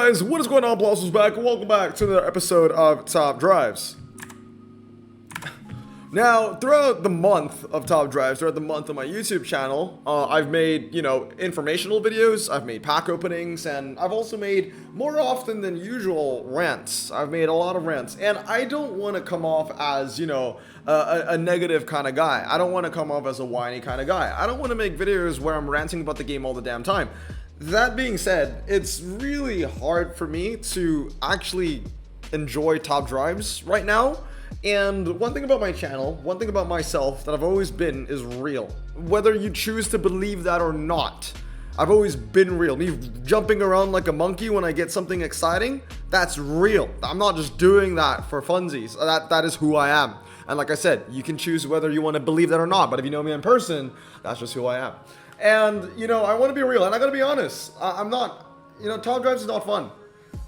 guys, what is going on? Blossoms back, and welcome back to another episode of Top Drives. Now, throughout the month of Top Drives, throughout the month of my YouTube channel, I've made, informational videos, I've made pack openings, and I've also made, more often than usual, rants. I've made a lot of rants, and I don't want to come off as, a negative kind of guy. I don't want to come off as a whiny kind of guy. I don't want to make videos where I'm ranting about the game all the damn time. That being said, it's really hard for me to actually enjoy Top Drives right now. And one thing about my channel, one thing about myself that I've always been is real. Whether you choose to believe that or not, I've always been real. Me jumping around like a monkey when I get something exciting, that's real. I'm not just doing that for funsies. That is who I am. And like I said, you can choose whether you want to believe that or not. But if you know me in person, that's just who I am. And, I want to be real. And I got to be honest. I'm not, Top Drives is not fun.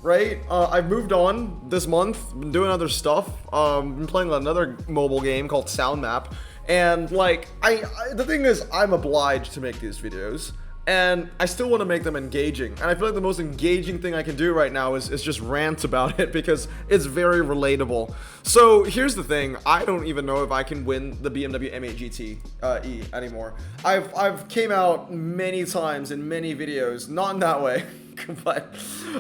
Right? I've moved on this month, been doing other stuff, been playing another mobile game called Sound Map, and the thing is, I'm obliged to make these videos, and I still want to make them engaging, and I feel like the most engaging thing I can do right now is just rant about it, because it's very relatable. So here's the thing, I don't even know if I can win the BMW M8 GT E anymore. I've came out many times in many videos, not in that way. But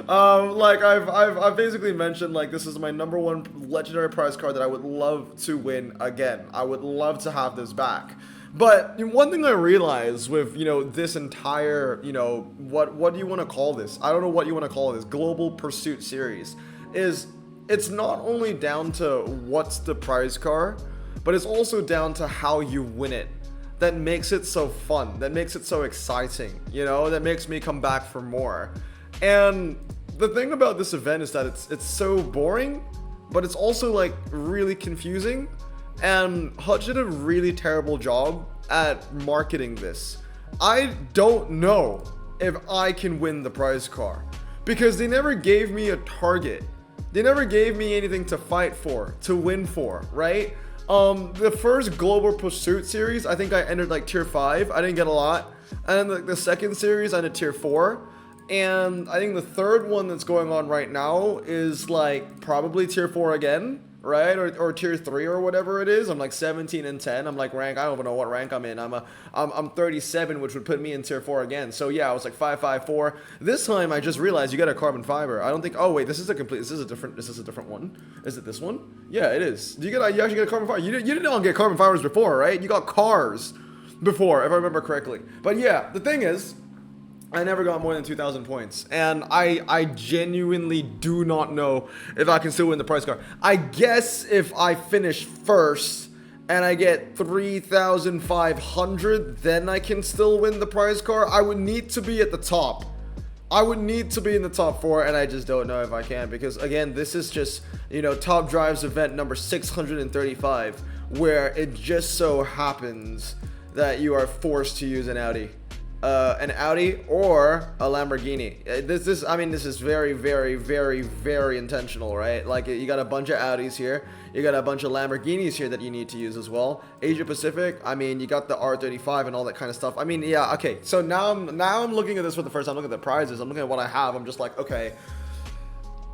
I've basically mentioned this is my #1 legendary prize card that I would love to win again. I would love to have this back. But one thing I realized with this entire what do you want to call this? I don't know what you want to call this Global Pursuit series is it's not only down to what's the prize card, but it's also down to how you win it. That makes it so fun, that makes it so exciting, that makes me come back for more. And the thing about this event is that it's so boring, but it's also really confusing, and Hutch did a really terrible job at marketing this. I don't know if I can win the prize car, because they never gave me a target. They never gave me anything to fight for, to win for, right? The first Global Pursuit series, I think I entered tier 5. I didn't get a lot. And then the second series, I entered tier 4. And I think the third one that's going on right now is probably tier 4 again, right? Or tier 3 or whatever it is. I'm 17 and 10. I'm rank, I don't even know what rank I'm in. I'm 37, which would put me in tier 4 again. So yeah, I was 554. This time I just realized you got a carbon fiber. I don't think, oh wait, this is a different one. Is it this one? Yeah, it is. You actually get a carbon fiber. You didn't get carbon fibers before, right? You got cars before, if I remember correctly. But yeah, the thing is, I never got more than 2,000 points, and I genuinely do not know if I can still win the prize card. I guess if I finish first and I get 3,500, then I can still win the prize card. I would need to be at the top. I would need to be in the top 4, and I just don't know if I can, because again, this is just, Top Drives event number 635, where it just so happens that you are forced to use an Audi or a Lamborghini. This is very, very, very, very intentional, right? You got a bunch of Audis here, you got a bunch of Lamborghinis here that you need to use as well. Asia Pacific, you got the R35 and all that kind of stuff. Yeah, okay. So now I'm looking at this for the first time. Looking at the prizes, I'm looking at what I have. I'm just okay,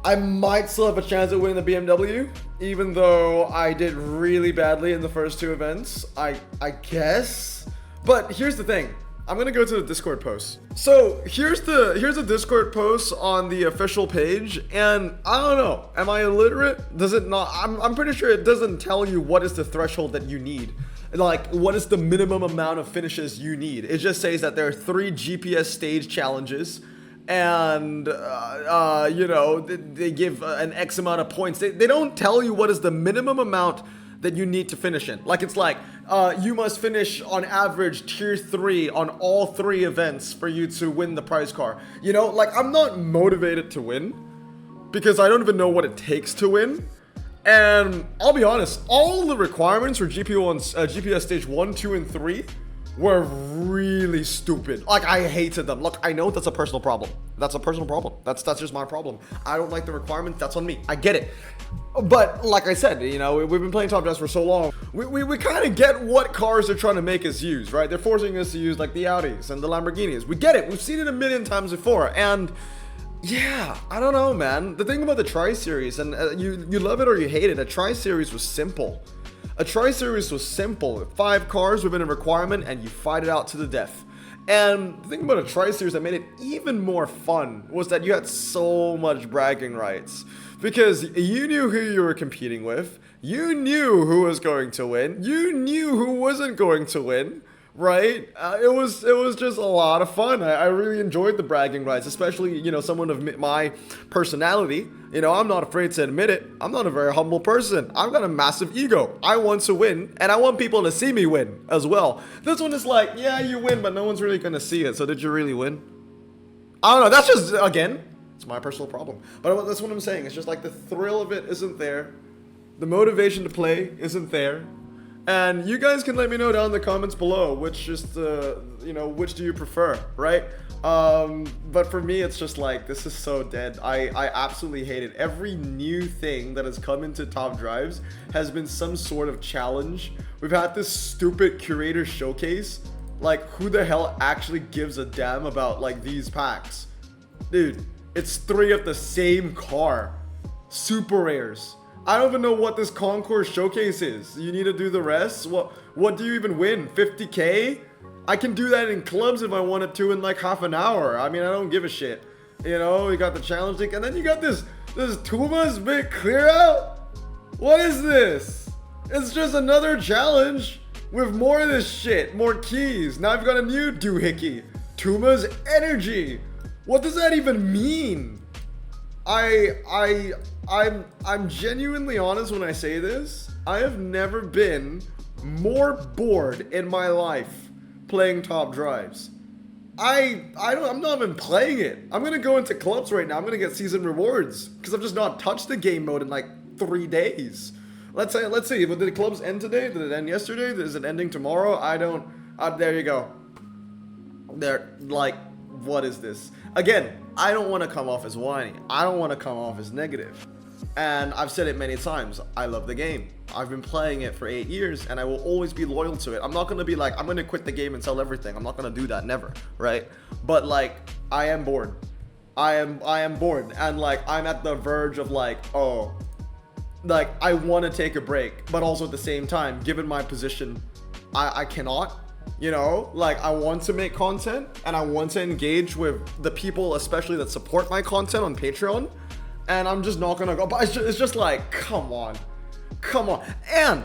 I might still have a chance at winning the BMW, even though I did really badly in the first 2 events. I guess. But here's the thing. I'm gonna go to the Discord post. So here's a Discord post on the official page, and I don't know. Am I illiterate? Does it not? I'm pretty sure it doesn't tell you what is the threshold that you need. What is the minimum amount of finishes you need. It just says that there are 3 GPS stage challenges, and they give an X amount of points. They don't tell you what is the minimum amount that you need to finish in. You must finish on average tier 3 on all 3 events for you to win the prize car. I'm not motivated to win, because I don't even know what it takes to win. And I'll be honest, all the requirements for GPS stage 1, 2, and 3 were really stupid. I hated them. Look, I know that's a personal problem. That's a personal problem. That's just my problem. I don't like the requirements. That's on me. I get it. But like I said, we've been playing Top Drives for so long. We kind of get what cars they're trying to make us use, right? They're forcing us to use the Audis and the Lamborghinis. We get it. We've seen it a million times before. And Yeah, I don't know, man. The thing about the TriSeries, and you love it or you hate it, a TriSeries was simple. A TriSeries was simple. 5 cars within a requirement, and you fight it out to the death. And the thing about a TriSeries that made it even more fun was that you had so much bragging rights. Because you knew who you were competing with, you knew who was going to win, you knew who wasn't going to win. Right? It was just a lot of fun. I really enjoyed the bragging rights, especially, someone of my personality. I'm not afraid to admit it. I'm not a very humble person. I've got a massive ego. I want to win, and I want people to see me win as well. This one is like, yeah, you win, but no one's really going to see it. So did you really win? I don't know. That's just, again, it's my personal problem. But that's what I'm saying. It's just like the thrill of it isn't there. The motivation to play isn't there. And you guys can let me know down in the comments below which which do you prefer, right? But for me, it's just like, this is so dead. I absolutely hate it. Every new thing that has come into Top Drives has been some sort of challenge. We've had this stupid curator showcase. Like, who the hell actually gives a damn about, like, these packs? Dude, it's 3 of the same car. Super rares. I don't even know what this Concourse showcase is. You need to do the rest? What do you even win? 50k? I can do that in clubs if I wanted to in like half an hour. I mean, I don't give a shit. You got the challenge link, and then you got this Tuma's big clear out? What is this? It's just another challenge with more of this shit, more keys. Now I've got a new doohickey. Tuma's energy. What does that even mean? I'm genuinely honest when I say this. I have never been more bored in my life playing Top Drives. I'm not even playing it. I'm gonna go into clubs right now. I'm gonna get season rewards because I've just not touched the game mode in like 3 days. Let's see. Did the clubs end today? Did it end yesterday? Is it ending tomorrow? There you go. What is this? Again, I don't want to come off as whiny. I don't want to come off as negative. And I've said it many times. I love the game. I've been playing it for 8 years, and I will always be loyal to it. I'm not going to be like, I'm going to quit the game and sell everything. I'm not going to do that. Never. Right? But like, I am bored. I am bored. And like, I'm at the verge of like, oh, like I want to take a break. But also at the same time, given my position, I cannot. Like, I want to make content and I want to engage with the people, especially that support my content on Patreon, and I'm just not gonna go. But it's just like, come on. And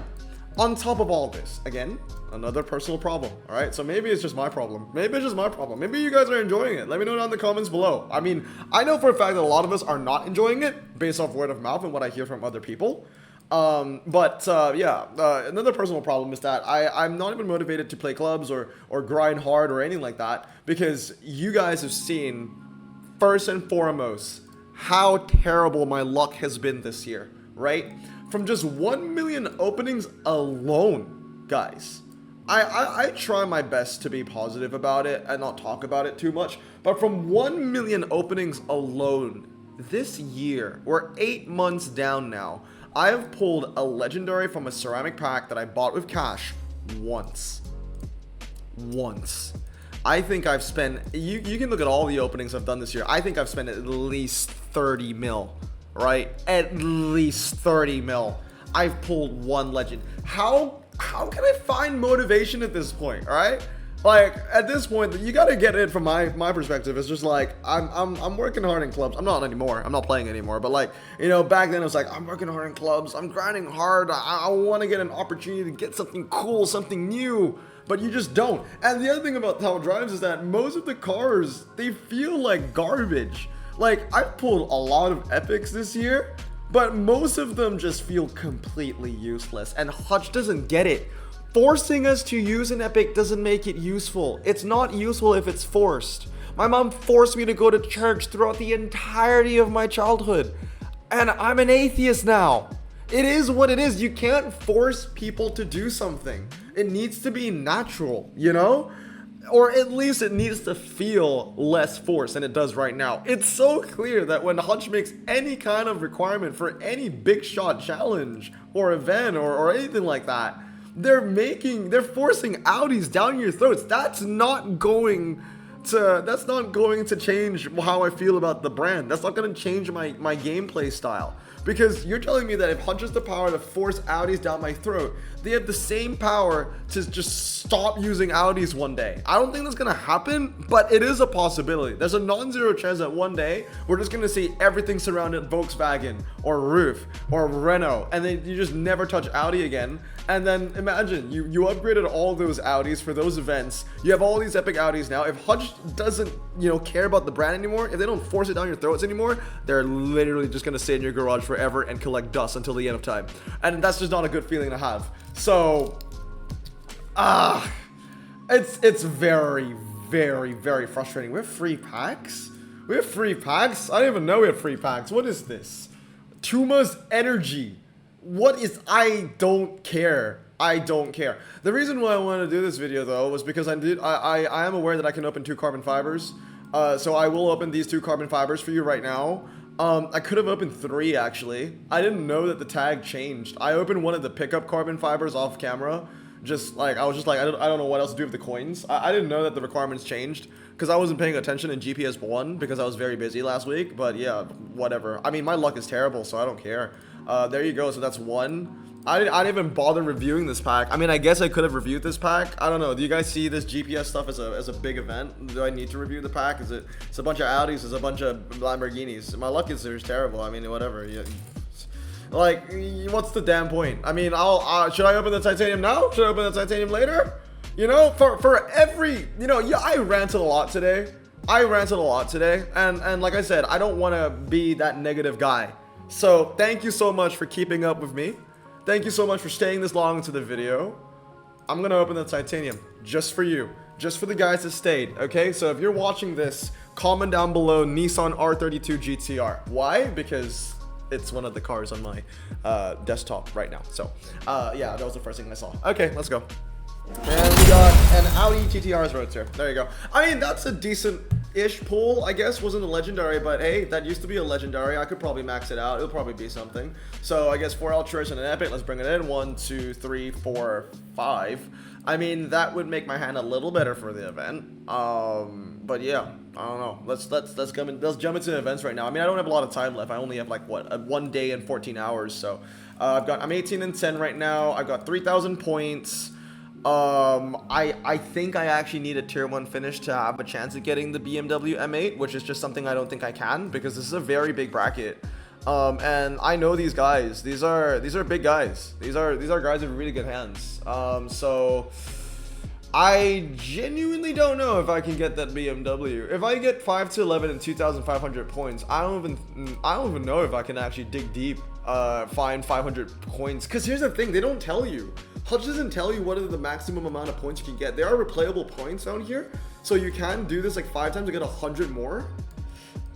on top of all this, again, another personal problem. All right, so maybe it's just my problem. Maybe you guys are enjoying it. Let me know down in the comments below. I mean, I know for a fact that a lot of us are not enjoying it based off word of mouth and what I hear from other people. Another personal problem is that I'm not even motivated to play clubs or grind hard or anything like that, because you guys have seen, first and foremost, how terrible my luck has been this year, right? From just 1 million openings alone, guys. I try my best to be positive about it and not talk about it too much, but from 1 million openings alone this year, we're 8 months down now, I have pulled a legendary from a ceramic pack that I bought with cash once. I think I've spent, you can look at all the openings I've done this year. I think I've spent at least 30 mil, right? At least 30 mil. I've pulled one legend. How can I find motivation at this point, all right? Like, at this point, you gotta get it from my perspective. It's just like, I'm working hard in clubs. I'm not anymore. I'm not playing anymore. But like, back then it was like, I'm working hard in clubs. I'm grinding hard. I want to get an opportunity to get something cool, something new. But you just don't. And the other thing about Top Drives is that most of the cars, they feel like garbage. Like, I've pulled a lot of epics this year, but most of them just feel completely useless. And Hutch doesn't get it. Forcing us to use an epic doesn't make it useful. It's not useful if it's forced. My mom forced me to go to church throughout the entirety of my childhood. And I'm an atheist now. It is what it is. You can't force people to do something. It needs to be natural, Or at least it needs to feel less forced than it does right now. It's so clear that when Hutch makes any kind of requirement for any big shot challenge or event or anything like that, they're forcing Audis down your throats. That's not going going to change how I feel about the brand. That's not going to change my gameplay style. Because you're telling me that if Hutch has the power to force Audis down my throat, they have the same power to just stop using Audis one day. I don't think that's gonna happen, but it is a possibility. There's a non-zero chance that one day we're just gonna see everything surrounded Volkswagen or Roof or Renault, and then you just never touch Audi again. And then imagine you upgraded all those Audis for those events. You have all these epic Audis now. If Hutch doesn't, care about the brand anymore, if they don't force it down your throats anymore, they're literally just gonna stay in your garage forever and collect dust until the end of time. And that's just not a good feeling to have. So, it's very, very, very frustrating. We have free packs? We have free packs? I didn't even know we had free packs. What is this? Tuma's Energy. What is... I don't care. I don't care. The reason why I wanted to do this video, though, was because I am aware that I can open 2 carbon fibers. So I will open these 2 carbon fibers for you right now. I could have opened 3, actually. I didn't know that the tag changed. I opened one of the pickup carbon fibers off camera. I was just like, I don't know what else to do with the coins. I didn't know that the requirements changed because I wasn't paying attention in GPS 1 because I was very busy last week. But yeah, whatever. I mean, my luck is terrible, so I don't care. There you go. So that's 1. I didn't even bother reviewing this pack. I mean, I guess I could have reviewed this pack. I don't know. Do you guys see this GPS stuff as a big event? Do I need to review the pack? It's a bunch of Audis, it's a bunch of Lamborghinis. My luck is terrible. I mean, whatever. Like, what's the damn point? I mean, should I open the titanium now? Should I open the titanium later? For every, yeah, I ranted a lot today. And like I said, I don't want to be that negative guy. So thank you so much for keeping up with me. Thank you so much for staying this long into the video. I'm gonna open the titanium just for you, just for the guys that stayed, okay? So if you're watching this, comment down below Nissan R32 GTR. Why? Because it's one of the cars on my desktop right now. So yeah, that was the first thing I saw. Okay, let's go. And we got an Audi TTR's Roadster. There you go. I mean, that's a decent-ish pull, I guess. Wasn't a legendary, but hey, that used to be a legendary. I could probably max it out. It'll probably be something. So I guess 4 Ultras and an Epic. Let's bring it in. 1, 2, 3, 4, 5. I mean, that would make my hand a little better for the event. But yeah, I don't know. Let's jump into events right now. I mean, I don't have a lot of time left. I only have like what, 1 day and 14 hours. So I'm 18 and 10 right now. I've got 3,000 points. I think I actually need a tier 1 finish to have a chance at getting the BMW M8, which is just something I don't think I can because this is a very big bracket. And I know these guys. These are big guys. These are guys with really good hands. So I genuinely don't know if I can get that BMW. If I get 5 to 11 and 2,500 points, I don't even know if I can actually dig deep, find 500 points. Cause here's the thing, they don't tell you. Hutch doesn't tell you what is the maximum amount of points you can get. There are replayable points down here, so you can do this like 5 times to get 100 more.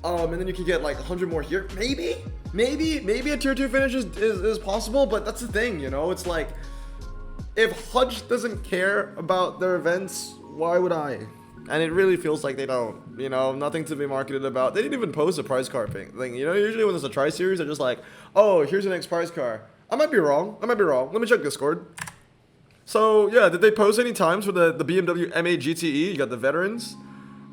And then you can get like 100 more here. Maybe a tier 2 finish is possible, but that's the thing, It's like, if Hutch doesn't care about their events, why would I? And it really feels like they don't, nothing to be marketed about. They didn't even post a prize car thing. Usually when there's a TriSeries, they're just like, oh, here's the next prize car. I might be wrong. Let me check Discord. So yeah, did they post any times for the BMW M8 GTE? You got the veterans.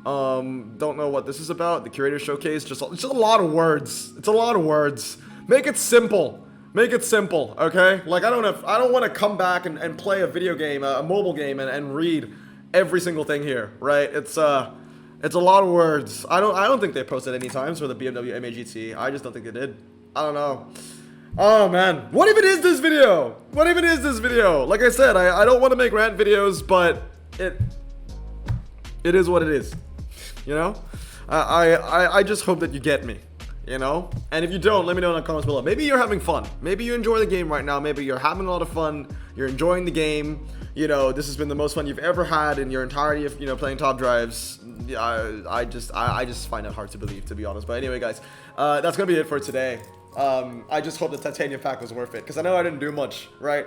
Don't know what this is about. The curator showcase, just a lot of words. It's a lot of words. Make it simple. Make it simple, okay? Like I don't want to come back and play a video game, a mobile game, and read every single thing here, right? It's a lot of words. I don't think they posted any times for the BMW M8 GTE. I just don't think they did. I don't know. Oh man, what if it is this video? What if it is this video? Like I said, I don't want to make rant videos, but it is what it is. I just hope that you get me. And if you don't, let me know in the comments below. Maybe you're having fun. Maybe you enjoy the game right now. Maybe you're having a lot of fun. You're enjoying the game. This has been the most fun you've ever had in your entirety of playing Top Drives. I just find it hard to believe, to be honest. But anyway, guys, that's gonna be it for today. I just hope the titanium pack was worth it, because I know I didn't do much, right?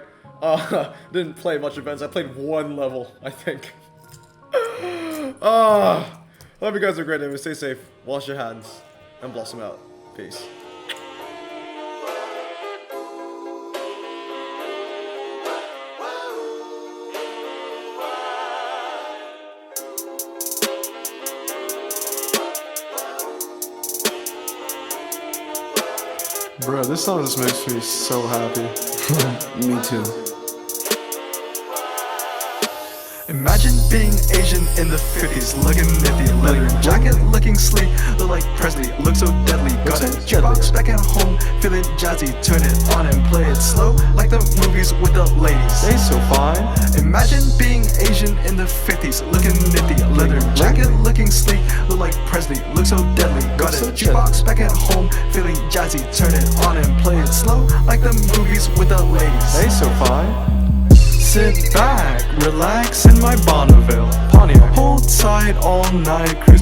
Didn't play much events. I played 1 level, I think. Hope you guys are great. Stay safe, wash your hands, and blossom out. Peace. Bro, this song just makes me so happy. Me too. Imagine being Asian in the 50s, looking nifty, leather jacket, looking sleek, look like Presley, look so deadly. Got a jukebox back at home, feeling jazzy, turn it on and play it slow, like the movies with the ladies. They so fine. Imagine being Asian in the 50s, looking nifty, leather jacket, looking sleek, look like Presley, look so deadly. Got a jukebox back at home, feeling jazzy, turn it on and play it slow, like the movies with the ladies. They so fine. Sit back, relax in my Bonneville Pontiac. Hold tight all night, cruise